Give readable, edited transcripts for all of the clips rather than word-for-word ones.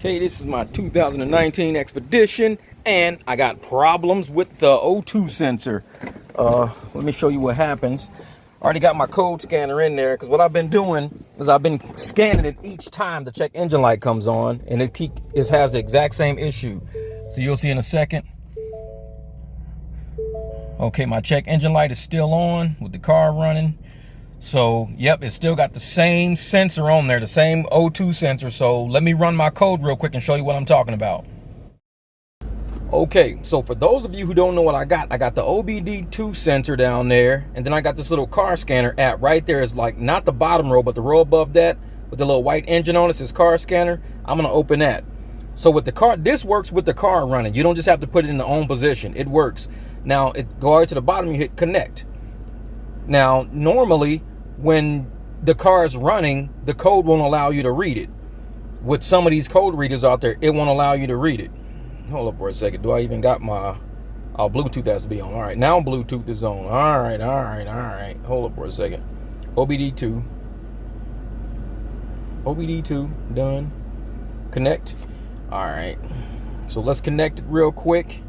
Okay, this is my 2019 Expedition, and I got problems with the O2 sensor. Let me show you what happens. I already got my code scanner in there, because what I've been doing is I've been scanning it each time the check engine light comes on, and it has the exact same issue. So you'll see in a second. Okay, my check engine light is still on with the car running. So, yep, it's still got the same sensor on there, the same O2 sensor. So let me run my code real quick and show you what I'm talking about. Okay, so for those of you who don't know what I got the OBD2 sensor down there, and then I got this little car scanner app right there. It's like not the bottom row, but the row above that with the little white engine on it says car scanner. I'm gonna open that. So with the car, this works with the car running. You don't just have to put it in the on position. It works. Now, go all the way to the bottom, you hit connect. Now, normally, when the car is running, the code won't allow you to read it. With some of these code readers out there, it won't allow you to read it. Hold up for a second. Do I even got my... Oh, Bluetooth has to be on. All right, now Bluetooth is on. All right. Hold up for a second. OBD2. OBD2, done. Connect. All right. So let's connect it real quick.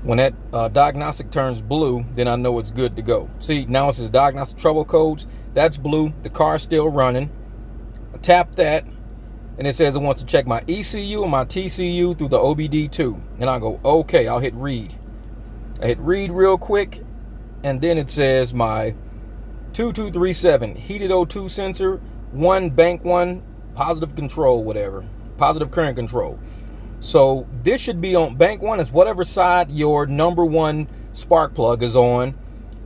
When that diagnostic turns blue, then I know it's good to go. See, now it says diagnostic trouble codes. That's blue. The car's still running. I tap that, and it says it wants to check my ECU and my TCU through the OBD2. And I go, okay, I'll hit read. I hit read real quick, and then it says my 2237 heated O2 sensor, bank 1, positive control, whatever. Positive current control. So this should be on bank 1 is whatever side your number 1 spark plug is on,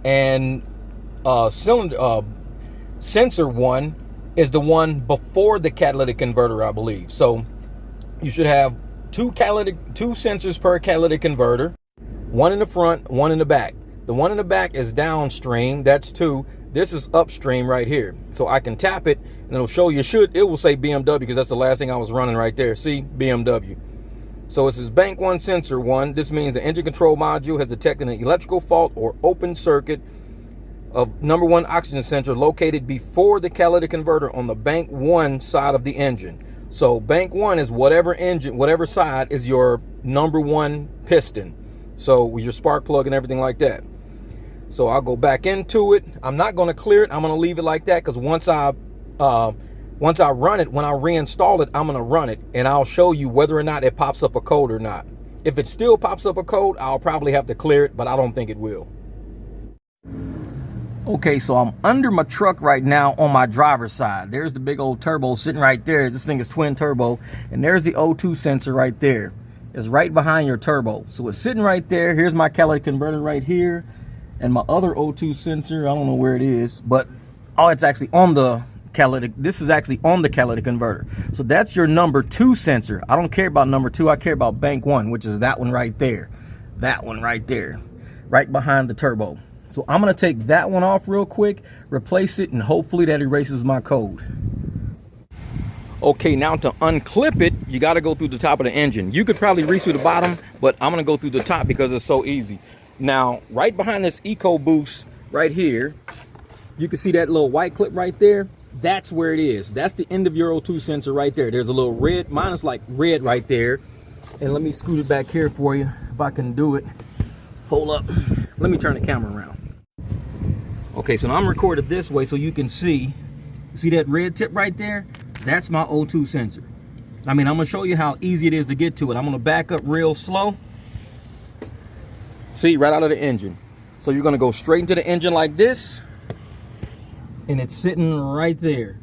and sensor 1 is the one before the catalytic converter, I believe. So you should have two sensors per catalytic converter, one in the front, one in the back. The one in the back is downstream, that's 2. This is upstream right here. So I can tap it and it'll show you, it will say BMW, because that's the last thing I was running right there. See, BMW. So it says bank 1 sensor 1. This means the engine control module has detected an electrical fault or open circuit of number 1 oxygen sensor located before the catalytic converter on the bank 1 side of the engine. So bank 1 is whatever side is your number 1 piston. So with your spark plug and everything like that. So I'll go back into it. I'm not going to clear it. I'm going to leave it like that, because once I run it, when I reinstall it, I'm going to run it, and I'll show you whether or not it pops up a code or not. If it still pops up a code, I'll probably have to clear it, but I don't think it will. Okay, so I'm under my truck right now on my driver's side. There's the big old turbo sitting right there. This thing is twin turbo, and there's the O2 sensor right there. It's right behind your turbo. So it's sitting right there. Here's my catalytic converter right here, and my other O2 sensor, I don't know where it is, but it's actually on the catalytic. This is actually on the catalytic converter. So that's your number 2 sensor. I don't care about number 2. I care about bank 1, which is that one right there. That one right there, right behind the turbo. So I'm going to take that one off real quick, replace it, and hopefully that erases my code. Okay, now to unclip it, you got to go through the top of the engine. You could probably reach through the bottom, but I'm going to go through the top because it's so easy. Now, right behind this EcoBoost right here, you can see that little white clip right there. That's where it is. That's the end of your O2 sensor right there. There's a little red, mine is like red right there. And let me scoot it back here for you if I can do it. Hold up. Let me turn the camera around. Okay, so now I'm recorded this way so you can see that red tip right there? That's my O2 sensor. I mean, I'm going to show you how easy it is to get to it. I'm going to back up real slow. See, right out of the engine. So you're going to go straight into the engine like this. And it's sitting right there.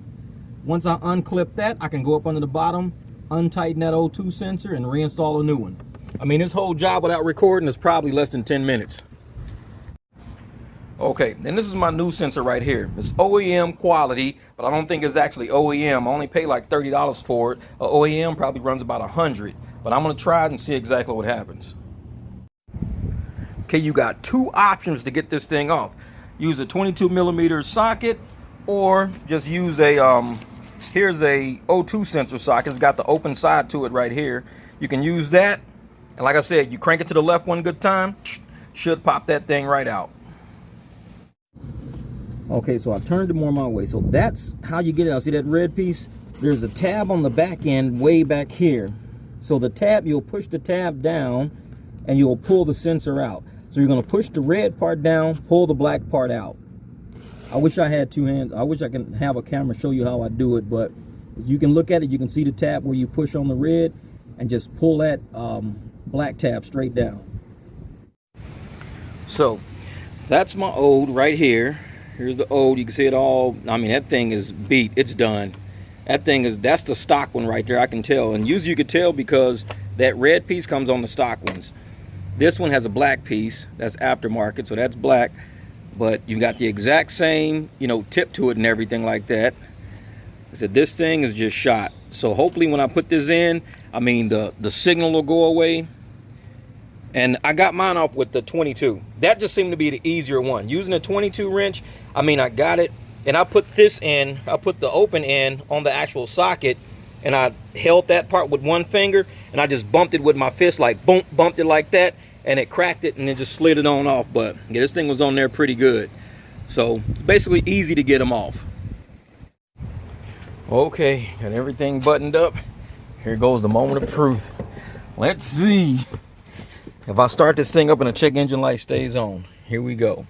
Once I unclip that, I can go up under the bottom, untighten that O2 sensor, and reinstall a new one. I mean, this whole job without recording is probably less than 10 minutes. Okay, and this is my new sensor right here. It's OEM quality, but I don't think it's actually OEM. I only pay like $30 for it. OEM probably runs about $100, but I'm gonna try it and see exactly what happens. Okay, you got 2 options to get this thing off. Use a 22mm socket, or just use a here's a O2 sensor socket. It's got the open side to it right here. You can use that, and like I said, you crank it to the left one good time, should pop that thing right out. Okay, so I turned it more my way. So that's how you get it out. See that red piece? there's a tab on the back end way back here. So the tab, you'll push the tab down and you'll pull the sensor out. So you're going to push the red part down, pull the black part out. I wish I had two hands. I wish I could have a camera show you how I do it, but you can look at it. You can see the tab where you push on the red and just pull that black tab straight down. So that's my ode right here. Here's the ode. You can see it all. I mean, that thing is beat. It's done. That thing is, that's the stock one right there. I can tell. And usually you could tell because that red piece comes on the stock ones. This one has a black piece. That's aftermarket, so that's black. But you've got the exact same, you know, tip to it and everything like that. I said, this thing is just shot. So hopefully when I put this in, I mean, the signal will go away. And I got mine off with the 22. That just seemed to be the easier one. Using a 22 wrench, I mean, I got it. And I put this in, I put the open end on the actual socket. And I held that part with one finger. And I just bumped it with my fist, like boom, bumped it like that. And it cracked it and it just slid it on off. But yeah, this thing was on there pretty good. So it's basically easy to get them off. Okay, got everything buttoned up. Here goes the moment of truth. Let's see if I start this thing up and the check engine light stays on. Here we go.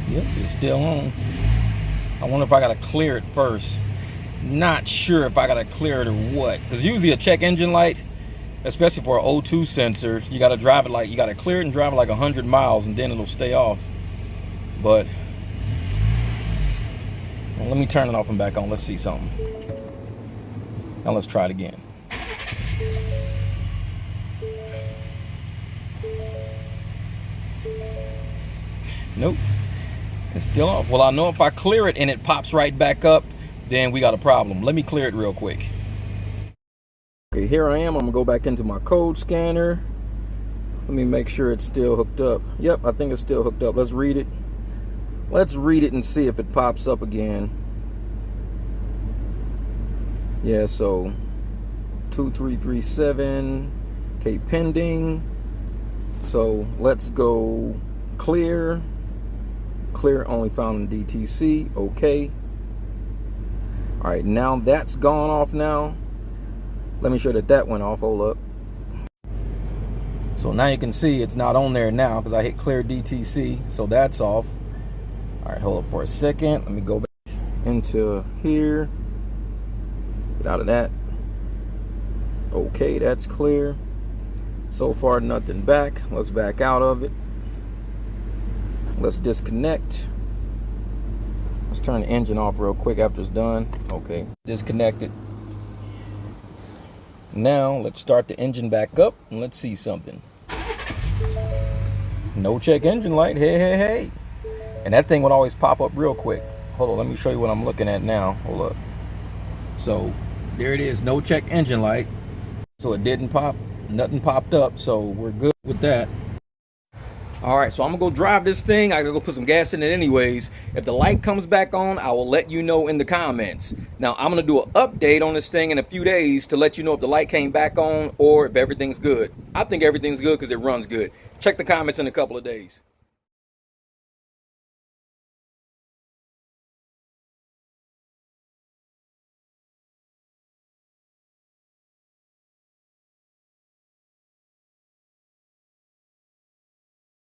Yep, it's still on. I wonder if I gotta clear it first. Not sure if I gotta clear it or what. Because usually a check engine light, especially for an O2 sensor, you gotta drive it like, you gotta clear it and drive it like 100 miles and then it'll stay off. But well, let me turn it off and back on. Let's see something. Now let's try it again. Nope. It's still off. Well, I know if I clear it and it pops right back up, then we got a problem. Let me clear it real quick. Okay, here I am. I'm gonna go back into my code scanner. Let me make sure it's still hooked up. Yep, I think it's still hooked up. Let's read it. Let's read it and see if it pops up again. Yeah, so 2337, okay, pending. So let's go clear. Clear only found in DTC. Okay. All right, now that's gone off now. Let me show that that went off. Hold up. So now you can see it's not on there now because I hit clear DTC. So that's off. All right, hold up for a second. Let me go back into here. Get out of that. Okay, that's clear. So far, nothing back. Let's back out of it. Let's disconnect. Let's turn the engine off real quick after it's done. Okay, disconnected. Now let's start the engine back up and let's see something. No check engine light. Hey, hey, hey. And that thing would always pop up real quick. Hold on, let me show you what I'm looking at now. Hold up. So there it is, no check engine light. So it didn't pop, nothing popped up. So we're good with that. All right, so I'm gonna go drive this thing. I gotta go put some gas in it anyways. If the light comes back on, I will let you know in the comments. Now, I'm gonna do an update on this thing in a few days to let you know if the light came back on or if everything's good. I think everything's good because it runs good. Check the comments in a couple of days.